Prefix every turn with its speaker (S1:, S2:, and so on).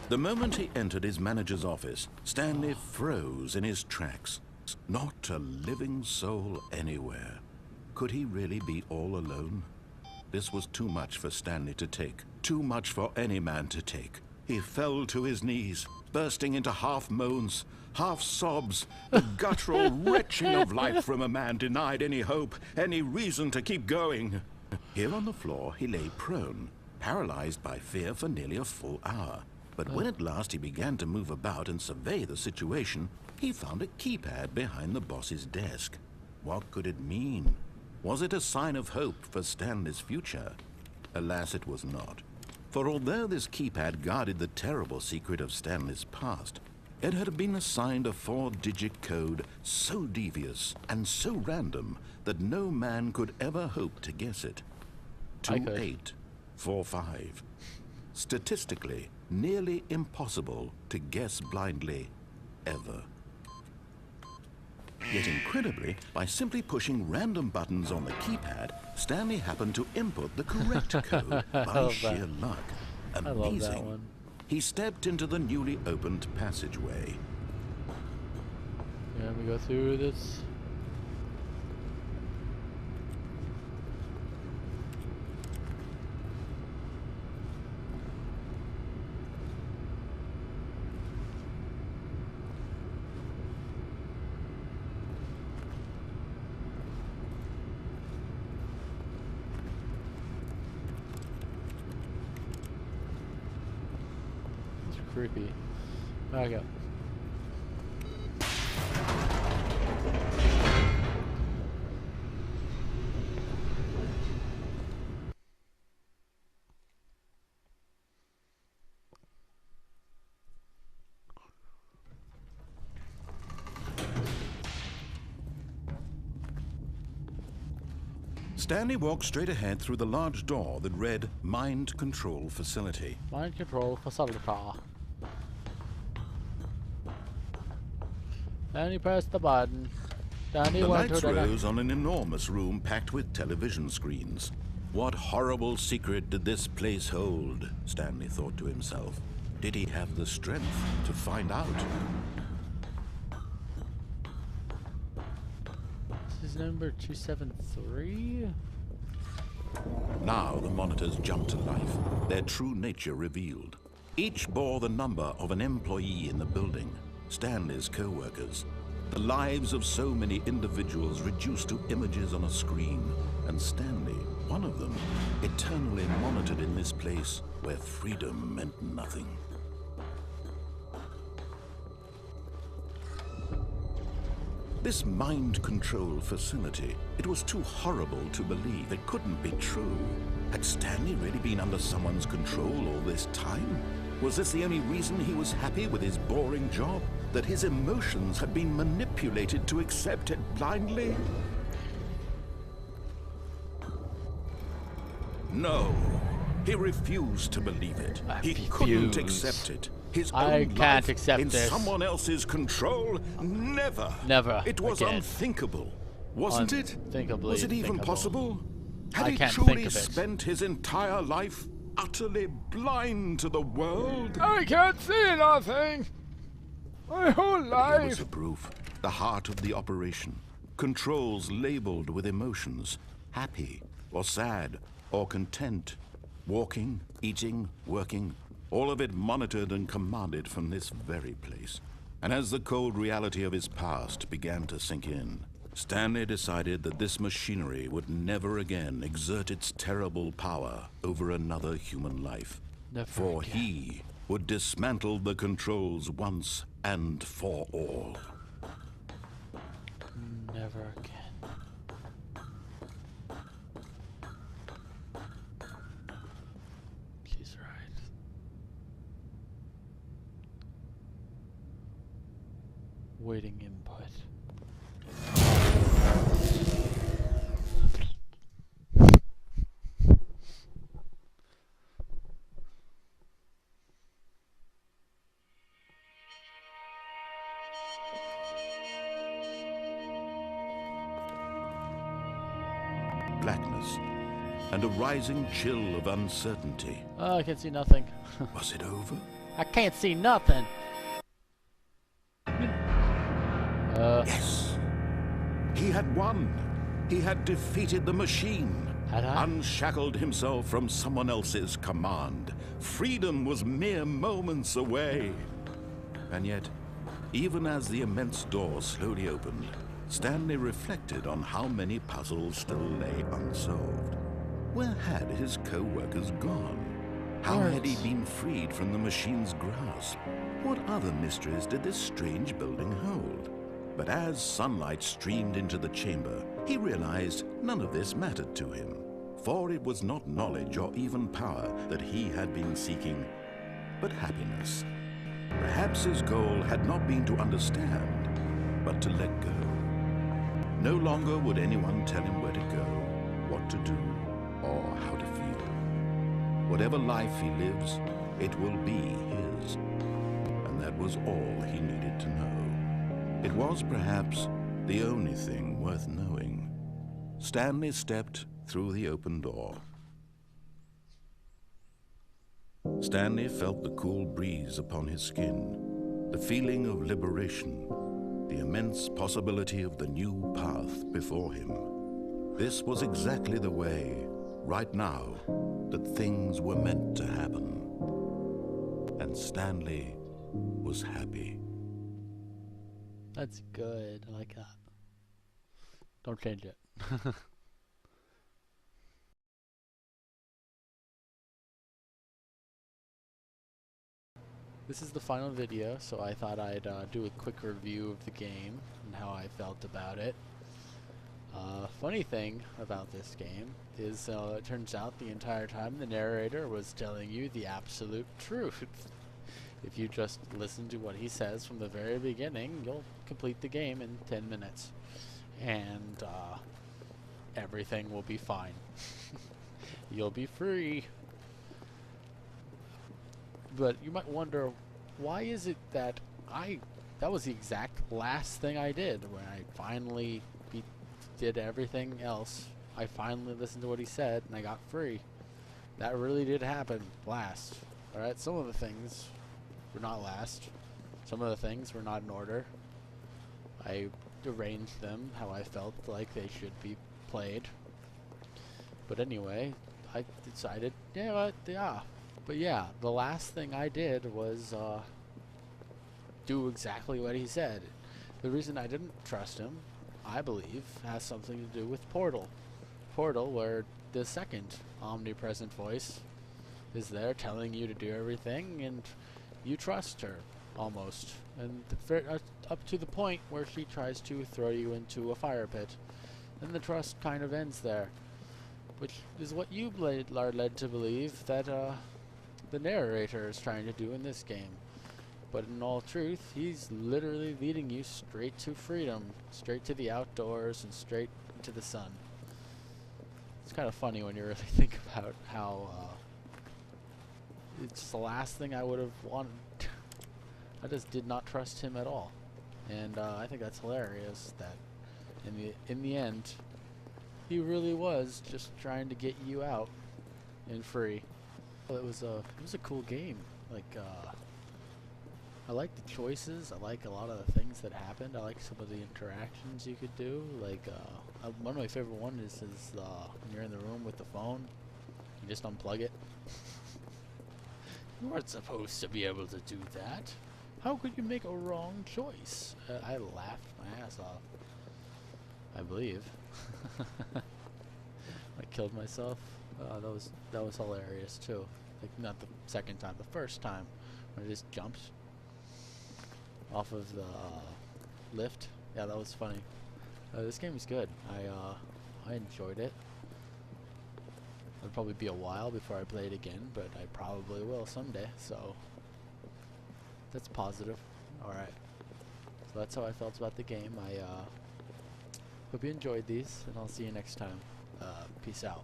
S1: The moment he entered his manager's office, Stanley froze in his tracks. Not a living soul anywhere. Could he really be all alone? This was too much for Stanley to take. Too much for any man to take. He fell to his knees, bursting into half moans, half sobs, the guttural retching of life from a man denied any hope, any reason to keep going. Here on the floor, he lay prone, paralyzed by fear for nearly a full hour. But when at last he began to move about and survey the situation, he found a keypad behind the boss's desk. What could it mean? Was it a sign of hope for Stanley's future? Alas, it was not. For although this keypad guarded the terrible secret of Stanley's past, it had been assigned a 4-digit code so devious and so random that no man could ever hope to guess it. 2845. Statistically, nearly impossible to guess blindly, ever. Yet incredibly, by simply pushing random buttons on the keypad, Stanley happened to input the correct code by sheer luck. Amazing. I love that one. He stepped into the newly opened passageway.
S2: Yeah, we go through this. Creepy. Okay.
S1: Stanley walked straight ahead through the large door that read Mind Control Facility.
S2: Mind Control Facility. Then he pressed the button. Then he went
S1: lights
S2: to the
S1: rose on an enormous room packed with television screens. What horrible secret did this place hold? Stanley thought to himself. Did he have the strength to find out?
S2: This is number 273.
S1: Now the monitors jumped to life, their true nature revealed. Each bore the number of an employee in the building, Stanley's co-workers. The lives of so many individuals reduced to images on a screen, and Stanley, one of them, eternally monitored in this place where freedom meant nothing. This mind control facility, it was too horrible to believe. It couldn't be true. Had Stanley really been under someone's control all this time? Was this the only reason he was happy with his boring job? That his emotions had been manipulated to accept it blindly? No. He refused to believe it. He couldn't accept it. His own life in someone else's control? Never.
S2: Never.
S1: It was unthinkable. Wasn't it?
S2: Unthinkably
S1: Was it even possible? Had he
S2: can't
S1: truly
S2: think of it.
S1: spent his entire life utterly blind to the world?
S3: I can't see nothing. My whole life.
S1: Here was the proof. The heart of the operation. Controls labeled with emotions. Happy or sad or content. Walking, eating, working. All of it monitored and commanded from this very place. And as the cold reality of his past began to sink in, Stanley decided that this machinery would never again exert its terrible power over another human life. For he would dismantle the controls once and for all.
S2: Never again. Please write. Waiting input.
S1: Blackness and a rising chill of uncertainty.
S2: Oh, I can see nothing.
S1: Was it over?
S2: I can't see nothing.
S1: Yes! He had won! He had defeated the machine!
S2: Had I?
S1: Unshackled himself from someone else's command. Freedom was mere moments away. And yet, even as the immense door slowly opened, Stanley reflected on how many puzzles still lay unsolved. Where had his co-workers gone? How had he been freed from the machine's grasp? What other mysteries did this strange building hold? But as sunlight streamed into the chamber, he realized none of this mattered to him. For it was not knowledge or even power that he had been seeking, but happiness. Perhaps his goal had not been to understand, but to let go. No longer would anyone tell him where to go, what to do, or how to feel. Whatever life he lives, it will be his. And that was all he needed to know. It was perhaps the only thing worth knowing. Stanley stepped through the open door. Stanley felt the cool breeze upon his skin, the feeling of liberation, the immense possibility of the new path before him. This was exactly the way, right now, that things were meant to happen. And Stanley was happy.
S2: That's good. I like that. Don't change it. This is the final video, so I thought I'd do a quick review of the game and how I felt about it. Funny thing about this game is it turns out the entire time the narrator was telling you the absolute truth. If you just listen to what he says from the very beginning, you'll complete the game in 10 minutes. And everything will be fine. You'll be free. But you might wonder, why is it that that was the exact last thing I did when I finally did everything else. I finally listened to what he said and I got free. That really did happen last. Alright, some of the things were not last. Some of the things were not in order. I arranged them how I felt like they should be played. But anyway, I decided, But yeah, the last thing I did was do exactly what he said. The reason I didn't trust him, I believe, has something to do with Portal. Portal, where the second omnipresent voice is there telling you to do everything, and you trust her, almost. And up to the point where she tries to throw you into a fire pit. Then the trust kind of ends there. Which is what you are led to believe that the narrator is trying to do in this game. But in all truth, he's literally leading you straight to freedom, straight to the outdoors, and straight into the sun. It's kind of funny when you really think about how it's the last thing I would have wanted. I just did not trust him at all. And I think that's hilarious that in the end, he really was just trying to get you out and free. Well, it was a cool game. Like I like the choices. I like a lot of the things that happened. I like some of the interactions you could do. Like one of my favorite ones is when you're in the room with the phone, you just unplug it. You weren't supposed to be able to do that. How could you make a wrong choice? I laughed my ass off. I believe. I killed myself. That was hilarious too. Like not the second time, the first time when I just jumped off of the lift. Yeah, that was funny. This game is good. I enjoyed it. It'll probably be a while before I play it again, but I probably will someday. So that's positive. All right. So that's how I felt about the game. I hope you enjoyed these, and I'll see you next time. Peace out.